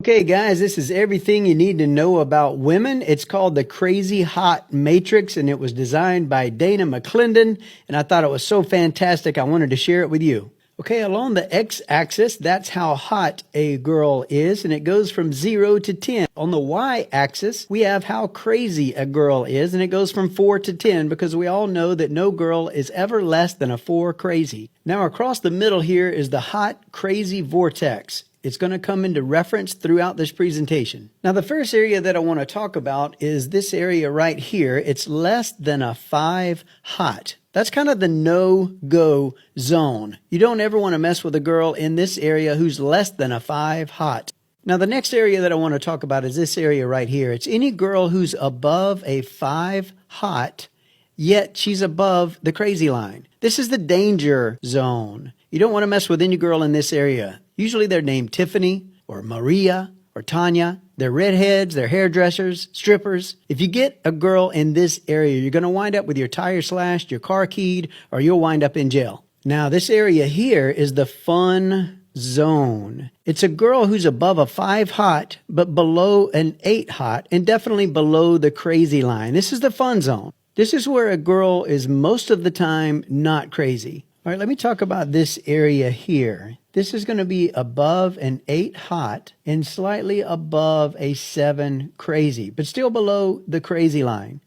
Okay, guys, this is everything you need to know about women. It's called the Crazy Hot Matrix, and it was designed by Dana McClendon, and I thought it was so fantastic, I wanted to share it with you. Okay, along the x-axis, that's how hot a girl is, and it goes from 0 to 10. On the y-axis, we have how crazy a girl is, and it goes from 4 to 10, because we all know that no girl is ever less than a 4 crazy. Now, across the middle here is the hot, crazy vortex. It's going to come into reference throughout this presentation. Now, the first area that I want to talk about is this area right here. It's less than a 5 hot. That's kind of the no-go zone. You don't ever want to mess with a girl in this area who's less than a 5 hot. Now, the next area that I want to talk about is this area right here. It's any girl who's above a 5 hot, yet she's above the crazy line. This is the danger zone. You don't want to mess with any girl in this area. Usually they're named Tiffany or Maria or Tanya. They're redheads, they're hairdressers, strippers. If you get a girl in this area, you're going to wind up with your tire slashed, your car keyed, or you'll wind up in jail. Now, this area here is the fun zone. It's a girl who's above a 5 hot, but below an 8 hot, and definitely below the crazy line. This is the fun zone. This is where a girl is most of the time not crazy. All right, let me talk about this area here. This is going to be above an 8 hot and slightly above a 7 crazy, but still below the crazy line.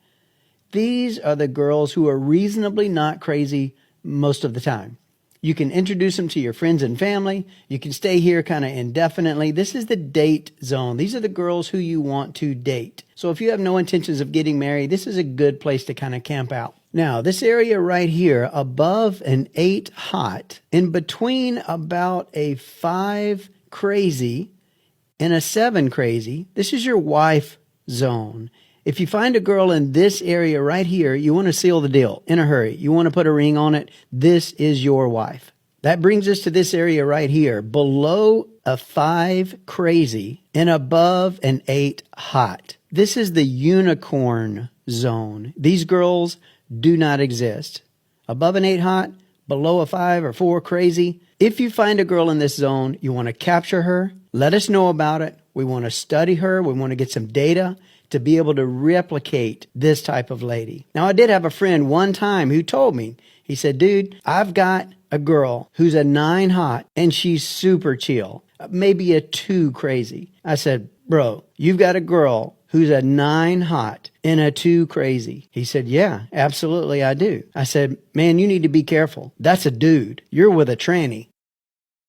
These are the girls who are reasonably not crazy most of the time. You can introduce them to your friends and family. You can stay here kind of indefinitely. This is the date zone. These are the girls who you want to date. So if you have no intentions of getting married, this is a good place to kind of camp out. Now, this area right here, above an 8 hot, in between about a 5 crazy and a 7 crazy, this is your wife zone. If you find a girl in this area right here, you want to seal the deal in a hurry. You want to put a ring on it. This is your wife. That brings us to this area right here, below a 5 crazy and above an 8 hot. This is the unicorn zone. These girls do not exist. Above an 8 hot, below a 5 or 4 crazy. If you find a girl in this zone, you want to capture her. Let us know about it. We want to study her. We want to get some data to be able to replicate this type of lady. Now, I did have a friend one time who told me, he said, dude, I've got a girl who's a 9 hot and she's super chill, maybe a 2 crazy. I said, bro, you've got a girl who's a 9 hot and a 2 crazy. He said, yeah, absolutely I do. I said, man, you need to be careful. That's a dude. You're with a tranny.